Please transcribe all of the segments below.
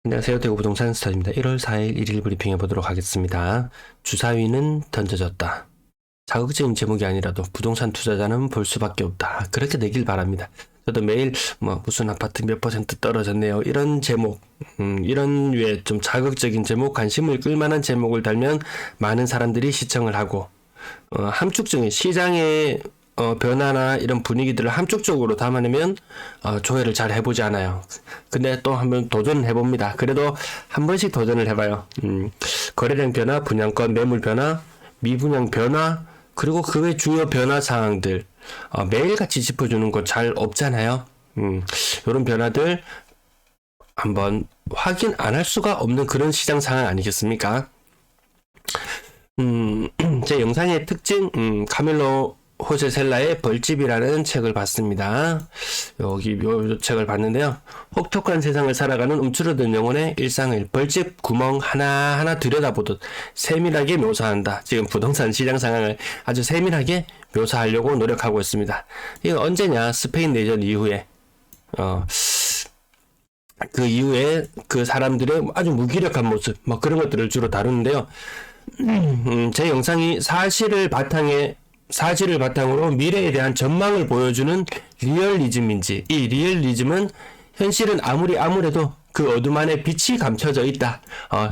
안녕하세요. 대구 부동산 스타입니다. 1월 4일 1일 브리핑해 보도록 하겠습니다. 주사위는 던져졌다. 자극적인 제목이 아니라도 부동산 투자자는 볼 수밖에 없다. 그렇게 되길 바랍니다. 저도 매일 무슨 아파트 몇 % 떨어졌네요. 이런 제목, 이런 류의 좀 자극적인 제목, 관심을 끌만한 제목을 달면 많은 사람들이 시청을 하고 함축적인 시장의 변화나 이런 분위기들을 함축적으로 담아내면 조회를 잘 해보지 않아요. 근데 또 한번 도전을 해봅니다. 그래도 한 번씩 도전을 해봐요. 거래량 변화, 분양권 매물 변화, 미분양 변화, 그리고 그 외 주요 변화 사항들 매일같이 짚어주는 거 잘 없잖아요. 이런 변화들 한번 확인 안 할 수가 없는 그런 시장 상황 아니겠습니까? 제 영상의 특징, 카밀로 호세 셀라의 벌집이라는 책을 봤습니다. 여기 요 책을 봤는데요. 혹독한 세상을 살아가는 움츠러든 영혼의 일상을 벌집 구멍 하나하나 들여다보듯 세밀하게 묘사한다. 지금 부동산 시장 상황을 아주 세밀하게 묘사하려고 노력하고 있습니다. 이건 언제냐? 스페인 내전 이후에 그 이후에 그 사람들의 아주 무기력한 모습 그런 것들을 주로 다루는데요. 제 영상이 사실을 바탕으로 미래에 대한 전망을 보여주는 리얼리즘인지, 이 리얼리즘은 현실은 아무래도 그 어둠 안에 빛이 감춰져 있다.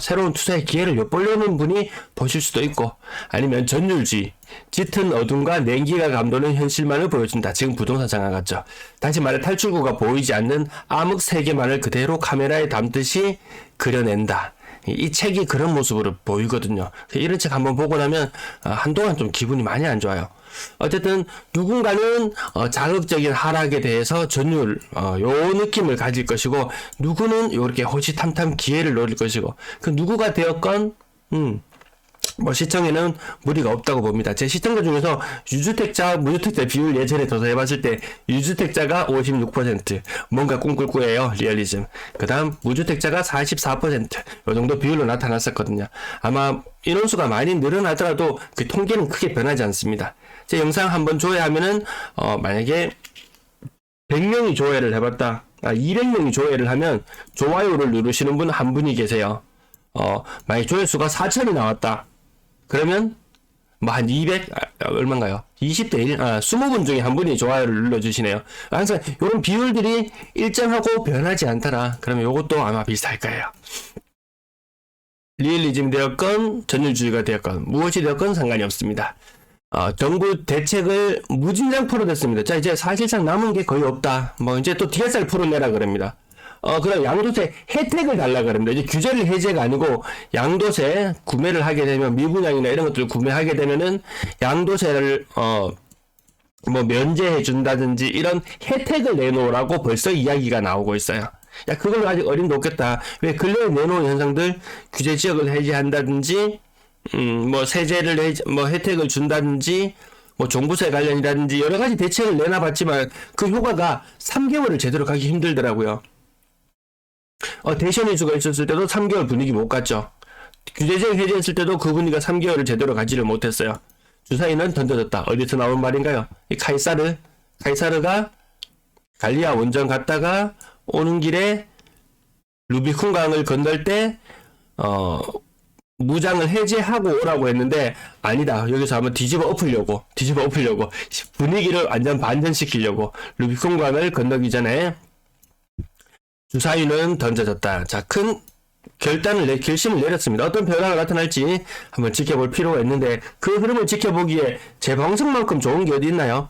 새로운 투자의 기회를 엿보려는 분이 보실 수도 있고, 아니면 전율주의, 짙은 어둠과 냉기가 감도는 현실만을 보여준다. 지금 부동산 상황 같죠. 다시 말해 탈출구가 보이지 않는 암흑 세계만을 그대로 카메라에 담듯이 그려낸다. 이 책이 그런 모습으로 보이거든요. 이런 책 한번 보고 나면 한동안 좀 기분이 많이 안 좋아요. 어쨌든 누군가는 자극적인 하락에 대해서 전율 요 느낌을 가질 것이고, 누구는 이렇게 호시탐탐 기회를 노릴 것이고, 그 누구가 되었건 시청에는 무리가 없다고 봅니다. 제 시청자 중에서 유주택자, 무주택자 비율 예전에 조사해봤을 때 유주택자가 56%, 뭔가 꿈꿀꾸예요. 리얼리즘. 그 다음 무주택자가 44%, 요 정도 비율로 나타났었거든요. 아마 인원수가 많이 늘어나더라도 그 통계는 크게 변하지 않습니다. 제 영상 한번 조회하면은 만약에 100명이 조회를 해봤다, 200명이 조회를 하면 좋아요를 누르시는 분 한 분이 계세요. 만약 조회수가 4,000이 나왔다 그러면 한 200 얼마인가요? 20대 1, 20분 중에 한 분이 좋아요를 눌러주시네요. 항상 이런 비율들이 일정하고 변하지 않더라. 그러면 이것도 아마 비슷할 거예요. 리얼리즘 되었건 전율주의가 되었건 무엇이 되었건 상관이 없습니다. 정부 대책을 무진장 풀어냈습니다. 자, 이제 사실상 남은 게 거의 없다. 이제 또 DSR 풀어내라 그럽니다. 그럼 양도세 혜택을 달라 그럽니다. 이제 규제를 해제가 아니고 양도세 구매를 하게 되면 미분양이나 이런 것들을 구매하게 되면은 양도세를 면제해 준다든지 이런 혜택을 내놓으라고 벌써 이야기가 나오고 있어요. 야, 그걸 아직 어림도 없겠다. 왜 근래에 내놓은 현상들 규제 지역을 해제한다든지 세제를 혜택을 준다든지 종부세 관련이라든지 여러 가지 대책을 내놔봤지만 그 효과가 3개월을 제대로 가기 힘들더라고요. 대선 이슈가 있었을 때도 3개월 분위기 못 갔죠. 규제제를 해제했을 때도 그 분위기가 3개월을 제대로 가지를 못했어요. 주사위는 던져졌다. 어디서 나온 말인가요? 이 카이사르가 갈리아 원전 갔다가 오는 길에 루비콘 강을 건널 때 무장을 해제하고 오라고 했는데 아니다. 여기서 한번 뒤집어 엎으려고 분위기를 완전 반전시키려고 루비콘 강을 건너기 전에 주사위는 던져졌다. 자, 큰 결심을 내렸습니다. 어떤 변화가 나타날지 한번 지켜볼 필요가 있는데 그 흐름을 지켜보기에 제 방송만큼 좋은 게 어디 있나요?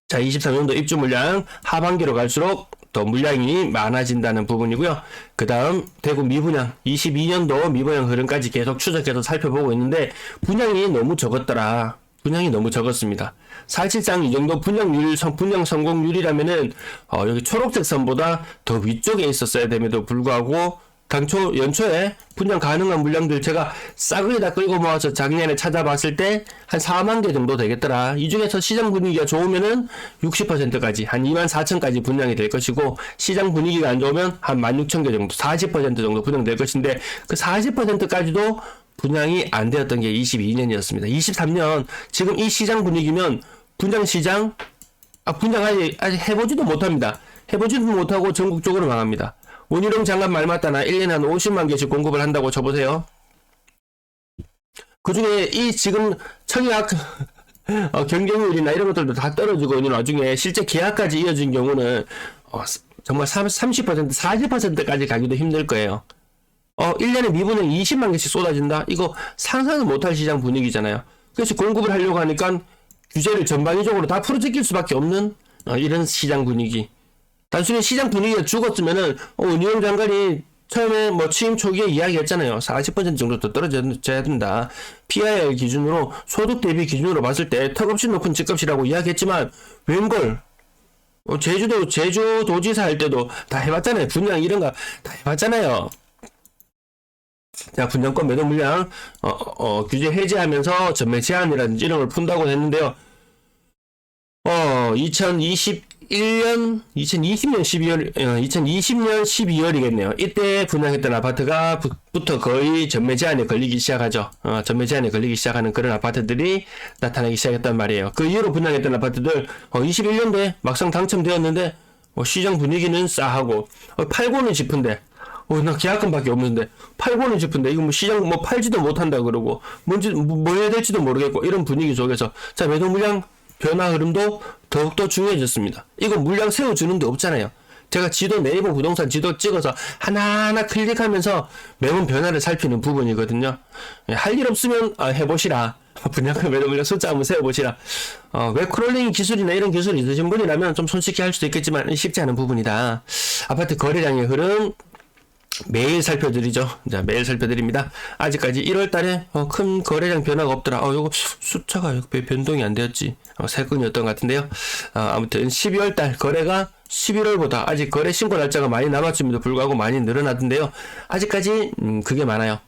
자, 23년도 입주 물량 하반기로 갈수록 더 물량이 많아진다는 부분이고요. 그 다음 대구 미분양 22년도 미분양 흐름까지 계속 추적해서 살펴보고 있는데 분양이 너무 적었더라. 분양이 너무 적었습니다. 사실상 이 정도 분양 성공률이라면은 여기 초록색 선보다 더 위쪽에 있었어야 됨에도 불구하고 연초에 분양 가능한 물량들 제가 싸그리 다 끌고 모아서 작년에 찾아봤을 때 한 4만 개 정도 되겠더라. 이 중에서 시장 분위기가 좋으면은 60%까지 한 24,000까지 분양이 될 것이고, 시장 분위기가 안 좋으면 한 16,000개 정도, 40% 정도 분양될 것인데 그 40%까지도 분양이 안 되었던 게 22년이었습니다. 23년 지금 이 시장 분위기면 분양 아직 해보지도 못합니다. 해보지도 못하고 전국적으로 망합니다. 원희룡 장관 말 맞다나 1년에 한 50만 개씩 공급을 한다고 쳐보세요. 그 중에 이 지금 청약 경쟁률이나 이런 것들도 다 떨어지고 있는 와중에 실제 계약까지 이어진 경우는 정말 30%, 40%까지 가기도 힘들 거예요. 1년에 미분양 20만 개씩 쏟아진다? 이거 상상을 못할 시장 분위기잖아요. 그래서 공급을 하려고 하니까 규제를 전방위적으로 다 풀어제낄 수밖에 없는 이런 시장 분위기. 단순히 시장 분위기가 죽었으면은 원희룡 장관이 처음에 뭐 취임 초기에 이야기했잖아요. 40% 정도 더 떨어져야 된다. PIR 기준으로 소득 대비 기준으로 봤을 때 턱없이 높은 집값이라고 이야기했지만 웬걸 제주도지사 할 때도 다 해봤잖아요. 분양 이런 거 다 해봤잖아요. 자, 분양권 매도 물량 규제 해제하면서 전매 제한이라든지 이런 걸 푼다고 했는데요. 2020년 12월이겠네요. 이때 분양했던 아파트가 부터 거의 전매 제한에 걸리기 시작하죠. 전매 제한에 걸리기 시작하는 그런 아파트들이 나타나기 시작했단 말이에요. 그 이후로 분양했던 아파트들 21년도에 막상 당첨되었는데 시장 분위기는 싸하고 팔고는 싶은데 나 계약금밖에 없는데 팔고는 싶은데 이거 뭐 시장 뭐 팔지도 못한다 그러고 뭔지 뭐 해야 될지도 모르겠고 이런 분위기 속에서 자 매도 물량 변화 흐름도 더욱더 중요해졌습니다. 이거 물량 세워주는 데 없잖아요. 제가 지도 네이버 부동산 지도 찍어서 하나하나 클릭하면서 매번 변화를 살피는 부분이거든요. 할 일 없으면 해보시라. 분양가 매도 물량 숫자 한번 세워보시라. 웹크롤링 기술이나 이런 기술이 있으신 분이라면 좀 손쉽게 할 수도 있겠지만 쉽지 않은 부분이다. 아파트 거래량의 흐름 매일 살펴드리죠. 자, 매일 살펴드립니다. 아직까지 1월달에 큰 거래량 변화가 없더라. 요거 숫자가 변동이 안 되었지. 세 건이었던 것 같은데요. 아무튼 12월달 거래가 11월보다 아직 거래 신고 날짜가 많이 남았음에도 불구하고 많이 늘어나던데요. 아직까지 그게 많아요.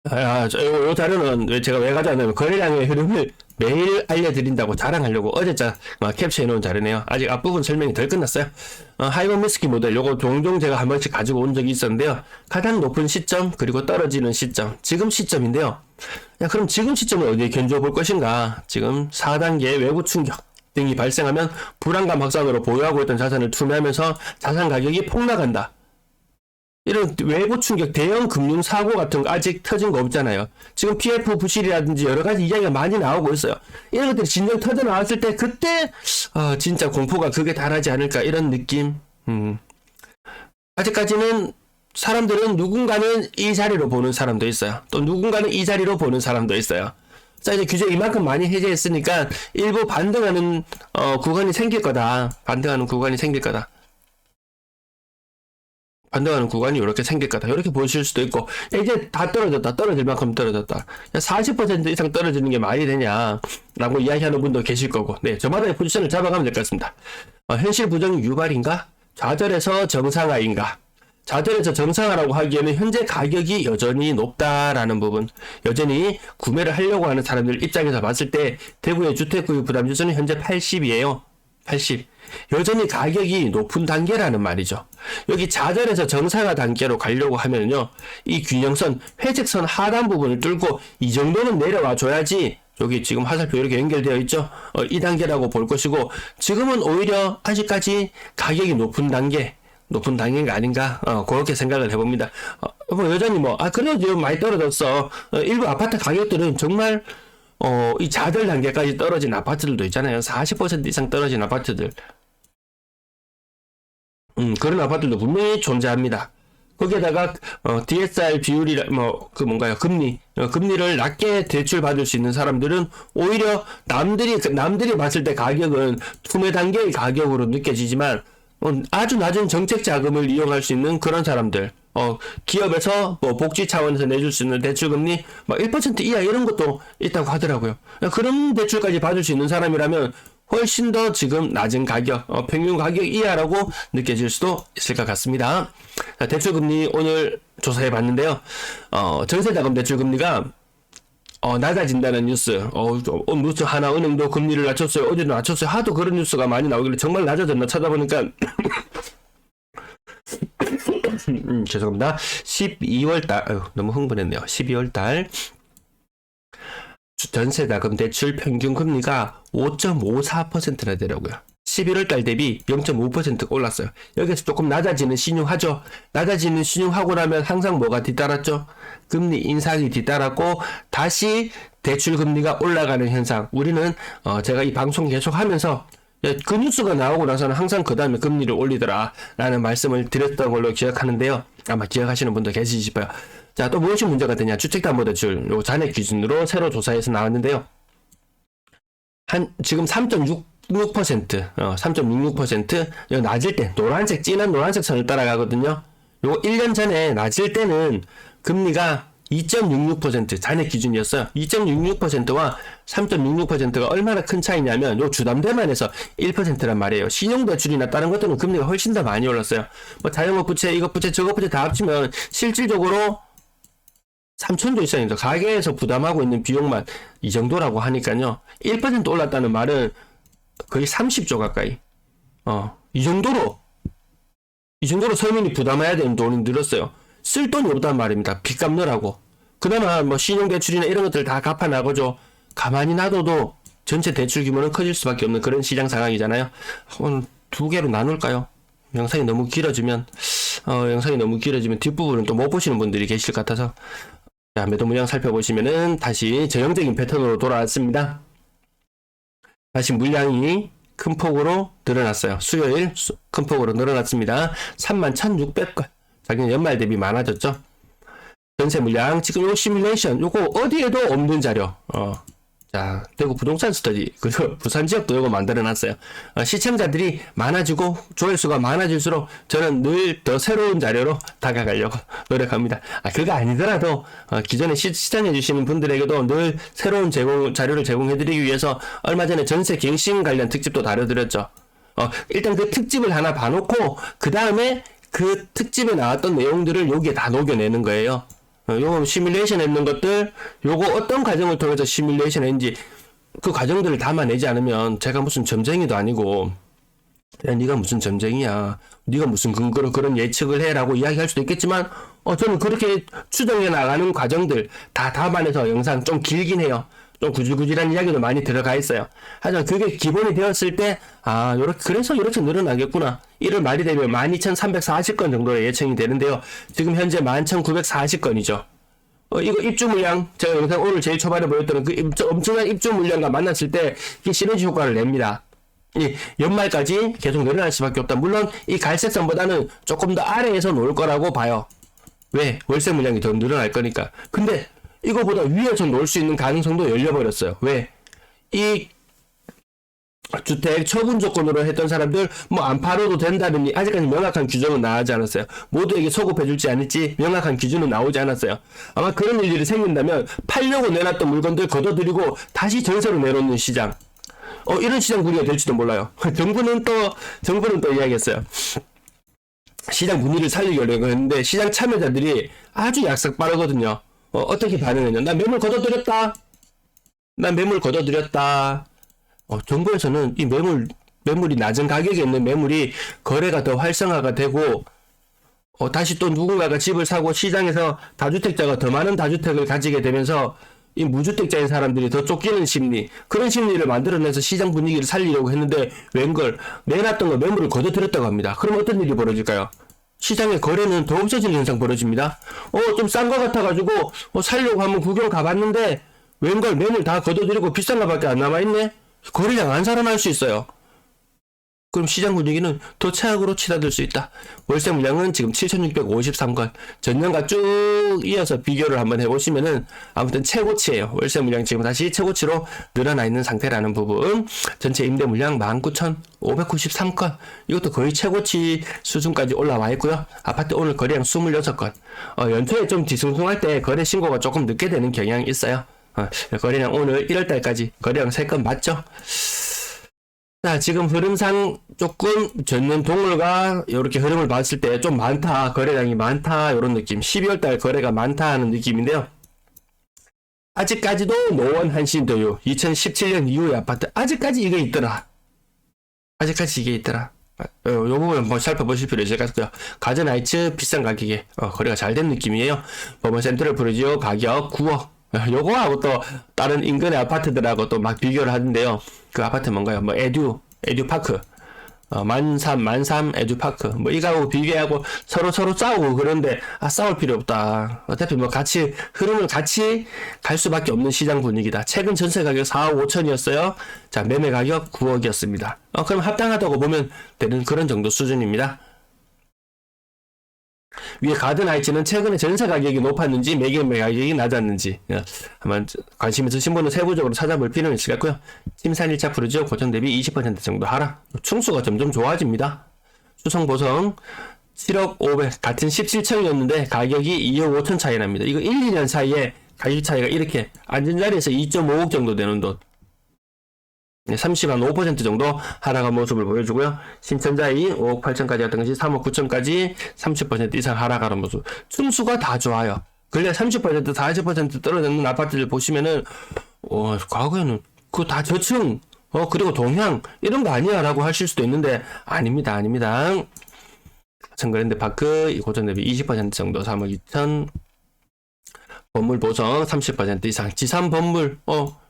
요 자료는 제가 왜 가져왔냐면 거래량의 흐름을 매일 알려드린다고 자랑하려고 어제 캡처해놓은 자료네요. 아직 앞부분 설명이 덜 끝났어요. 하이번 미스키 모델 요거 종종 제가 한 번씩 가지고 온 적이 있었는데요. 가장 높은 시점 그리고 떨어지는 시점 지금 시점인데요. 그럼 지금 시점을 어디에 견주어 볼 것인가. 지금 4단계 외부 충격 등이 발생하면 불안감 확산으로 보유하고 있던 자산을 투매하면서 자산 가격이 폭락한다. 이런 외부 충격, 대형 금융 사고 같은 거 아직 터진 거 없잖아요. 지금 PF 부실이라든지 여러 가지 이야기가 많이 나오고 있어요. 이런 것들이 진정 터져 나왔을 때 그때 진짜 공포가 극에 달하지 않을까 이런 느낌. 아직까지는 사람들은 누군가는 이 자리로 보는 사람도 있어요. 또 누군가는 이 자리로 보는 사람도 있어요. 자, 이제 규제 이만큼 많이 해제했으니까 일부 반등하는 구간이 생길 거다. 반등하는 구간이 생길 거다. 반등하는 구간이 이렇게 생길 거다. 이렇게 보실 수도 있고, 이제 다 떨어졌다. 떨어질 만큼 떨어졌다. 40% 이상 떨어지는 게 말이 되냐? 라고 이야기하는 분도 계실 거고, 네, 저마다의 포지션을 잡아가면 될 것 같습니다. 현실 부정 유발인가? 좌절에서 정상화인가? 좌절에서 정상화라고 하기에는 현재 가격이 여전히 높다라는 부분, 여전히 구매를 하려고 하는 사람들 입장에서 봤을 때 대구의 주택구입 부담지수는 현재 80이에요. 80. 여전히 가격이 높은 단계라는 말이죠. 여기 좌절에서 정상화 단계로 가려고 하면요, 이 균형선, 회색선 하단 부분을 뚫고 이 정도는 내려와 줘야지. 여기 지금 화살표 이렇게 연결되어 있죠. 이 단계라고 볼 것이고, 지금은 오히려 아직까지 가격이 높은 단계가 아닌가, 그렇게 생각을 해봅니다. 여전히 그래도 많이 떨어졌어. 일부 아파트 가격들은 정말 이 좌절 단계까지 떨어진 아파트들도 있잖아요. 40% 이상 떨어진 아파트들. 그런 아파트들도 분명히 존재합니다. 거기에다가 DSR 비율이 금리를 낮게 대출 받을 수 있는 사람들은 오히려 남들이 봤을 때 가격은 투매 단계의 가격으로 느껴지지만 아주 낮은 정책 자금을 이용할 수 있는 그런 사람들, 기업에서 복지 차원에서 내줄 수 있는 대출금리 1% 이하 이런 것도 있다고 하더라고요. 그런 대출까지 받을 수 있는 사람이라면 훨씬 더 지금 낮은 가격, 평균 가격 이하라고 느껴질 수도 있을 것 같습니다. 자, 대출금리 오늘 조사해 봤는데요. 전세자금 대출금리가 낮아진다는 뉴스. 뉴스 하나은행도 금리를 낮췄어요. 어제도 낮췄어요. 하도 그런 뉴스가 많이 나오길래 정말 낮아졌나 찾아보니까 죄송합니다. 12월달, 너무 흥분했네요. 12월달 전세자금 대출 평균 금리가 5.54%나 되더라고요. 11월 달 대비 0.5% 올랐어요. 여기서 조금 낮아지는 신용하죠. 낮아지는 신용하고 나면 항상 뭐가 뒤따랐죠? 금리 인상이 뒤따랐고 다시 대출 금리가 올라가는 현상. 우리는 제가 이 방송 계속 하면서 그 뉴스가 나오고 나서는 항상 그 다음에 금리를 올리더라 라는 말씀을 드렸던 걸로 기억하는데요. 아마 기억하시는 분도 계시지 싶어요. 자, 또 무엇이 문제가 되냐? 주택담보대출 요 잔액 기준으로 새로 조사해서 나왔는데요. 지금 3.66%, 3.66%, 낮을 때, 진한 노란색 선을 따라가거든요. 요거 1년 전에 낮을 때는 금리가 2.66% 잔액 기준이었어요. 2.66%와 3.66%가 얼마나 큰 차이냐면 요 주담대만 해서 1%란 말이에요. 신용대출이나 다른 것들은 금리가 훨씬 더 많이 올랐어요. 뭐 자영업 부채, 이것 부채, 저것 부채 다 합치면 실질적으로 3천조 이상입니다. 가게에서 부담하고 있는 비용만 이 정도라고 하니까요. 1% 올랐다는 말은 거의 30조 가까이. 이 정도로 서민이 부담해야 되는 돈이 늘었어요. 쓸 돈이 없단 말입니다. 빚 갚느라고. 그나마 뭐 신용대출이나 이런 것들 다 갚아 나가죠. 가만히 놔둬도 전체 대출 규모는 커질 수밖에 없는 그런 시장 상황이잖아요. 오늘 두 개로 나눌까요? 영상이 너무 길어지면 뒷부분은 또 못 보시는 분들이 계실 것 같아서. 자, 매도 물량 살펴보시면은 다시 전형적인 패턴으로 돌아왔습니다. 다시 물량이 큰 폭으로 늘어났어요. 수요일 큰 폭으로 늘어났습니다. 31,600건. 작년 연말 대비 많아졌죠. 전세 물량 지금 요 시뮬레이션 요거 어디에도 없는 자료. 자, 대구 부동산 스터디 그리고 부산 지역도 요거 만들어 놨어요. 시청자들이 많아지고 조회수가 많아질수록 저는 늘 더 새로운 자료로 다가가려고 노력합니다. 그거 아니더라도 기존에 시청해 주시는 분들에게도 늘 새로운 자료를 제공해 드리기 위해서 얼마 전에 전세 갱신 관련 특집도 다뤄드렸죠. 일단 그 특집을 하나 봐놓고 그 다음에 그 특집에 나왔던 내용들을 여기에 다 녹여내는 거예요. 요거 시뮬레이션 했는 것들, 요거 어떤 과정을 통해서 시뮬레이션 했는지 그 과정들을 담아내지 않으면 제가 무슨 점쟁이도 아니고 야, 네가 무슨 점쟁이야, 네가 무슨 근거로 그런 예측을 해라고 이야기할 수도 있겠지만 저는 그렇게 추정해 나가는 과정들 다 담아내서 영상 좀 길긴 해요. 좀 구질구질한 이야기도 많이 들어가 있어요. 하지만 그게 기본이 되었을 때 그래서 이렇게 늘어나겠구나. 1월 말이 되면 12,340건 정도로 예측이 되는데요. 지금 현재 11,940건이죠. 이거 입주 물량, 제가 영상 오늘 제일 초반에 보였던 그 엄청난 입주 물량과 만났을 때 이게 시너지 효과를 냅니다. 이 연말까지 계속 늘어날 수밖에 없다. 물론 이 갈색선보다는 조금 더 아래에서 놓을 거라고 봐요. 왜? 월세 물량이 더 늘어날 거니까. 근데 이거보다 위에서 놓을 수 있는 가능성도 열려버렸어요. 왜? 이 주택 처분 조건으로 했던 사람들 안 팔아도 된다는 아직까지 명확한 규정은 나오지 않았어요. 모두에게 소급해줄지 않을지 명확한 기준은 나오지 않았어요. 아마 그런 일들이 생긴다면 팔려고 내놨던 물건들 걷어들이고 다시 전세로 내놓는 시장, 이런 시장 분위기가 될지도 몰라요. 정부는 또 이야기했어요. 시장 분위기를 살리려고 했는데 시장 참여자들이 아주 약삭 빠르거든요. 어떻게 반응했냐? 난 매물 걷어들였다. 정부에서는 이 매물이 낮은 가격에 있는 매물이 거래가 더 활성화가 되고, 다시 또 누군가가 집을 사고 시장에서 다주택자가 더 많은 다주택을 가지게 되면서 이 무주택자인 사람들이 더 쫓기는 심리, 그런 심리를 만들어내서 시장 분위기를 살리려고 했는데 웬걸 내놨던 거 매물을 걷어들였다고 합니다. 그럼 어떤 일이 벌어질까요? 시장의 거래는 더 없어지는 현상 벌어집니다. 좀 싼 거 같아가지고 살려고 한번 구경 가봤는데 웬걸 매물 다 걷어들이고 비싼 거밖에 안 남아있네? 거래량 안 살아날 수 있어요. 그럼 시장 분위기는 더 최악으로 치닫을 수 있다. 월세 물량은 지금 7,653건. 전년과 쭉 이어서 비교를 한번 해보시면은 아무튼 최고치예요. 월세 물량 지금 다시 최고치로 늘어나 있는 상태라는 부분. 전체 임대 물량 19,593건. 이것도 거의 최고치 수준까지 올라와 있고요. 아파트 오늘 거래량 26건. 연초에 좀 뒤숭숭할 때 거래 신고가 조금 늦게 되는 경향이 있어요. 거래량 오늘 1월달까지 거래량 3건 맞죠? 자, 지금 흐름상 조금 전년 동월과 이렇게 흐름을 봤을 때 좀 많다, 거래량이 많다, 이런 느낌. 12월달 거래가 많다 하는 느낌인데요. 아직까지도 노원 한신도유 2017년 이후의 아파트 아직까지 이게 있더라. 요 부분 한번 살펴보실 필요 있을 것 같고요. 가전하이츠 비싼 가격에 거래가 잘 된 느낌이에요. 법원 센트럴 프루지오 가격 9억. 요거하고 또 다른 인근의 아파트들하고 또 막 비교를 하는데요. 그 아파트 뭔가요? 에듀파크. 만삼 에듀파크 뭐 이거하고 비교하고 서로 싸우고 그런데 싸울 필요 없다. 어차피 뭐 같이 흐름을 같이 갈 수밖에 없는 시장 분위기다. 최근 전세 가격 4억 5천이었어요. 자, 매매 가격 9억이었습니다. 그럼 합당하다고 보면 되는 그런 정도 수준입니다. 위에 가든하이츠는 최근에 전세 가격이 높았는지 매매 가격이 낮았는지 한번 관심 있으신 분은 세부적으로 찾아볼 필요는 있을 것 같고요. 침산 1차 푸르지오 고점 대비 20% 정도 하락. 충수가 점점 좋아집니다. 수성보성 7억 500 같은 17층이었는데 가격이 2억 5천 차이 납니다. 이거 1, 2년 사이에 가격 차이가 이렇게 앉은 자리에서 2.5억 정도 되는 돈. 35% 정도 하락한 모습을 보여주고요. 신천자이 5억 8천까지 갔던 것이 3억 9천까지 30% 이상 하락하는 모습. 층수가 다 좋아요. 근래 30% 40% 떨어지는 아파트를 보시면은 과거에는 그거 다 저층 그리고 동향 이런 거 아니야 라고 하실 수도 있는데 아닙니다. 청그랜드 파크 고점 대비 20% 정도 3억 2천. 건물 보성 30% 이상. 지산 건물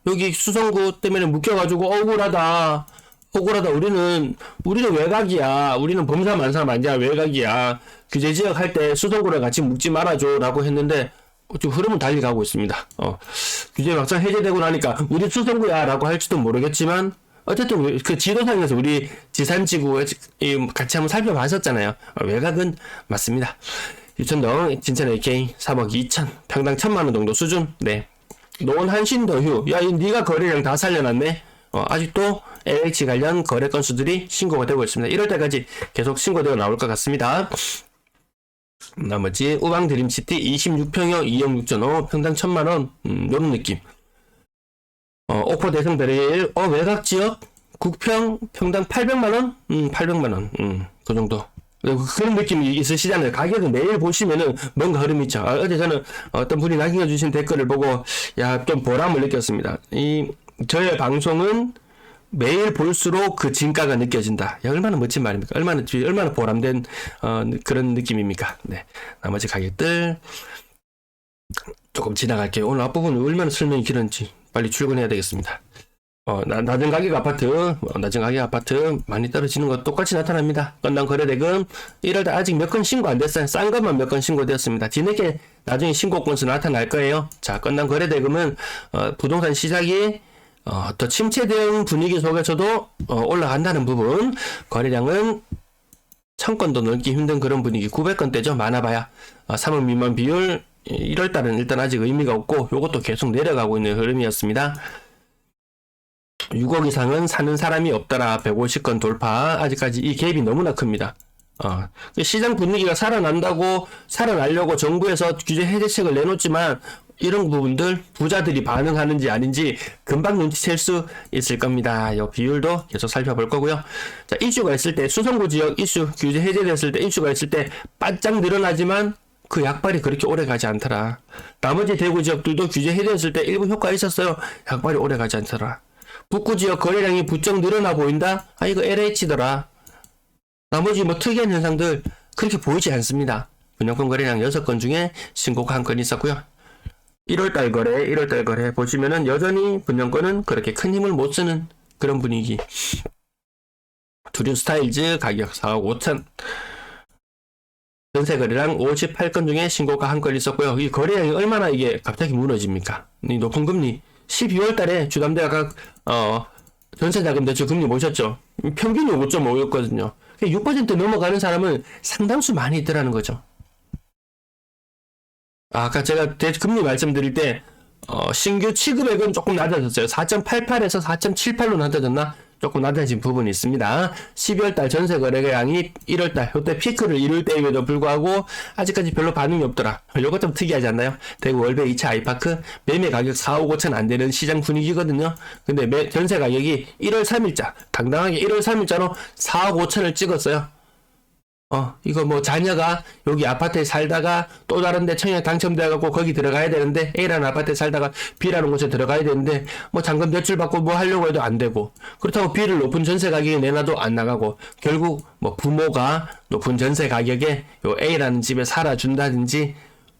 여기 수성구 때문에 묶여가지고 억울하다. 우리는 외곽이야. 우리는 범사 만사람 아니야. 외곽이야. 규제지역 할 때 수성구랑 같이 묶지 말아줘 라고 했는데 지금 흐름은 달리 가고 있습니다. 규제 막상 해제되고 나니까 우리 수성구야 라고 할지도 모르겠지만 어쨌든 그 지도상에서 우리 지산지구 같이 한번 살펴봤었잖아요. 외곽은 맞습니다. 유천동 진천 AK 3억 2천 평당 1,000만원 정도 수준. 네. 노원 한신더휴 니가 거래량 다 살려놨네. 아직도 LH 관련 거래 건수들이 신고가 되고 있습니다. 1월달까지 계속 신고되어 나올 것 같습니다. 나머지 우방 드림시티 26평형 2억 6천 평당 1,000만원 요런 느낌. 오포 대성베레일 외곽지역 9평 평당 800만원 800만원 그 정도. 그런 느낌이 있으시잖아요. 가격은 매일 보시면은 뭔가 흐름이 있죠. 어제 저는 어떤 분이 남겨주신 댓글을 보고 좀 보람을 느꼈습니다. 저의 방송은 매일 볼수록 그 진가가 느껴진다. 얼마나 멋진 말입니까? 얼마나 보람된 그런 느낌입니까? 네. 나머지 가격들 조금 지나갈게요. 오늘 앞부분 얼마나 설명이 길었는지 빨리 출근해야 되겠습니다. 낮은 가격 아파트 많이 떨어지는 것 똑같이 나타납니다. 건당 거래대금 1월달 아직 몇 건 신고 안 됐어요. 싼 것만 몇 건 신고되었습니다. 뒤늦게 나중에 신고 건수 나타날 거예요. 자, 건당 거래대금은 부동산 시작이 더 침체된 분위기 속에서도 올라간다는 부분. 거래량은 1000건도 넘기 힘든 그런 분위기. 900건대죠. 많아봐야 3억 미만 비율. 1월달은 일단 아직 의미가 없고 요것도 계속 내려가고 있는 흐름이었습니다. 6억 이상은 사는 사람이 없더라. 150건 돌파. 아직까지 이 갭이 너무나 큽니다. 시장 분위기가 살아나려고 정부에서 규제 해제책을 내놓지만 이런 부분들 부자들이 반응하는지 아닌지 금방 눈치챌 수 있을 겁니다. 이 비율도 계속 살펴볼 거고요. 자, 이슈가 있을 때 수성구 지역 이슈 규제 해제됐을 때 이슈가 있을 때 바짝 늘어나지만 그 약발이 그렇게 오래 가지 않더라. 나머지 대구 지역들도 규제 해제됐을 때 일부 효과 있었어요. 약발이 오래 가지 않더라. 북구 지역 거래량이 부쩍 늘어나 보인다? 이거 LH더라. 나머지 특이한 현상들 그렇게 보이지 않습니다. 분양권 거래량 6건 중에 신고가 1건 있었고요. 1월달 거래 보시면은 여전히 분양권은 그렇게 큰 힘을 못 쓰는 그런 분위기. 두류 스타일즈 가격 4억 5천. 전세 거래량 58건 중에 신고가 1건 있었고요. 이 거래량이 얼마나 이게 갑자기 무너집니까? 이 높은 금리 12월 달에 주담대가 전세자금 대출 금리 모셨죠. 평균이 5.5였거든요. 6% 넘어가는 사람은 상당수 많이 있더라는 거죠. 아까 제가 금리 말씀드릴 때 신규 취급액은 조금 낮아졌어요. 4.88에서 4.78로 낮아졌나? 조금 낮아진 부분이 있습니다. 12월달 전세 거래량이 1월달 이때 피크를 이룰 때임에도 불구하고 아직까지 별로 반응이 없더라. 요것 좀 특이하지 않나요? 대구 월배 2차 아이파크 매매 가격 4억 5천 안 되는 시장 분위기거든요. 근데 전세 가격이 1월 3일자 당당하게 1월 3일자로 4억 5천을 찍었어요. 이거 자녀가 여기 아파트에 살다가 또 다른 데 청약 당첨돼갖고 거기 들어가야 되는데 A라는 아파트에 살다가 B라는 곳에 들어가야 되는데 잔금 대출 받고 하려고 해도 안 되고 그렇다고 B를 높은 전세 가격에 내놔도 안 나가고 결국 부모가 높은 전세 가격에 요 A라는 집에 살아준다든지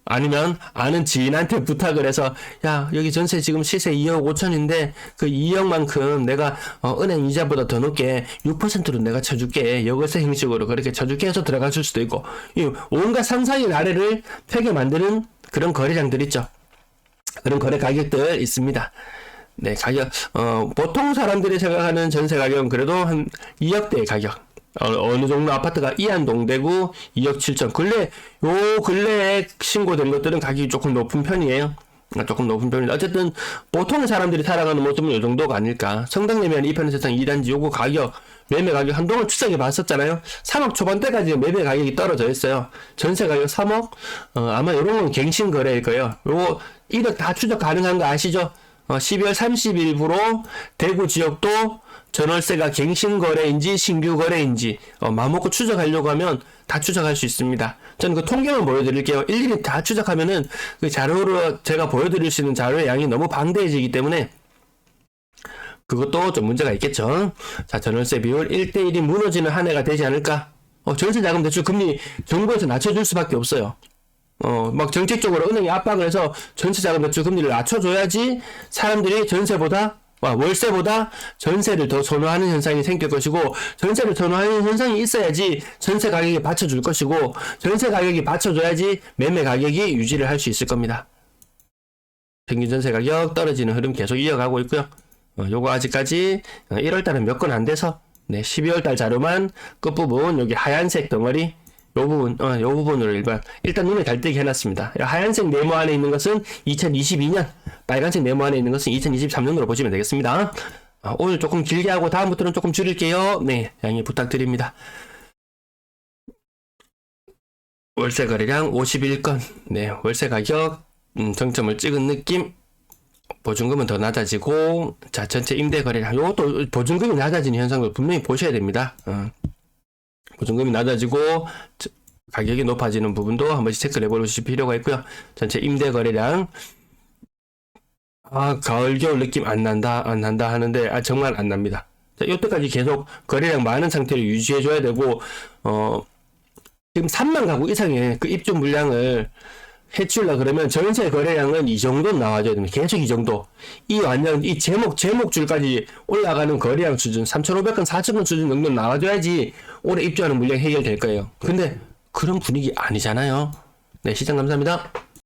아니면 아는 지인한테 부탁을 해서 야 여기 전세 지금 시세 2억 5천인데 그 2억만큼 내가 은행 이자보다 더 높게 6%로 내가 쳐줄게 여거세 형식으로 그렇게 쳐줄게 해서 들어갔을 수도 있고 이 온갖 상상의 나래를 펴게 만드는 그런 거래량들 있죠. 그런 거래 가격들 있습니다. 네 가격 보통 사람들이 생각하는 전세 가격은 그래도 한 2억대의 가격 어느 정도 아파트가 이안동대구 2억 7천 근래에 신고된 것들은 가격이 조금 높은 편이에요. 조금 높은 편인데 어쨌든 보통의 사람들이 살아가는 모습은 이 정도가 아닐까. 성당매매한 2편 세상 2단지 요거 가격 매매 가격 한동안 추적해 봤었잖아요. 3억 초반대까지 매매 가격이 떨어져 있어요. 전세 가격 3억 아마 이런 건 갱신 거래일 거예요. 요거 1억 다 추적 가능한 거 아시죠? 12월 30일부로 대구 지역도 전월세가 갱신 거래인지 신규 거래인지 마음먹고 추적하려고 하면 다 추적할 수 있습니다. 저는 그 통계만 보여드릴게요. 일일이 다 추적하면은 그 자료로 제가 보여드릴 수 있는 자료의 양이 너무 방대해지기 때문에 그것도 좀 문제가 있겠죠. 자, 전월세 비율 1대1이 무너지는 한 해가 되지 않을까? 전세자금 대출 금리 정부에서 낮춰줄 수밖에 없어요. 막 정책적으로 은행이 압박을 해서 전세자금 대출 금리를 낮춰줘야지 사람들이 월세보다 전세를 더 선호하는 현상이 생길 것이고 전세를 선호하는 현상이 있어야지 전세 가격이 받쳐줄 것이고 전세 가격이 받쳐줘야지 매매 가격이 유지를 할 수 있을 겁니다. 평균 전세 가격 떨어지는 흐름 계속 이어가고 있고요. 요거 아직까지 1월달은 몇 건 안 돼서 12월달 자료만 끝부분 여기 하얀색 덩어리 요 부분으로 일단 눈에 달뜨게 해놨습니다. 하얀색 네모 안에 있는 것은 2022년, 빨간색 네모 안에 있는 것은 2023년으로 보시면 되겠습니다. 오늘 조금 길게 하고 다음부터는 조금 줄일게요. 네, 양해 부탁드립니다. 월세 거래량 51건, 네, 월세 가격 정점을 찍은 느낌. 보증금은 더 낮아지고, 자, 전체 임대 거래량, 요것도 보증금이 낮아지는 현상을 분명히 보셔야 됩니다. 보증금이 낮아지고 가격이 높아지는 부분도 한 번씩 체크를 해보실 필요가 있고요. 전체 임대 거래량 가을 겨울 느낌 안 난다 하는데 정말 안 납니다. 자, 이때까지 계속 거래량 많은 상태를 유지해 줘야 되고 지금 3만 가구 이상의 그 입주 물량을 해치우려 그러면 전세 거래량은 이 정도 나와줘야 됩니다. 계속 이 정도. 이 제목줄까지 올라가는 거래량 수준, 3,500건, 4,000건 수준 정도 나와줘야지 올해 입주하는 물량 해결될 거예요. 근데 그런 분위기 아니잖아요. 네, 시청 감사합니다.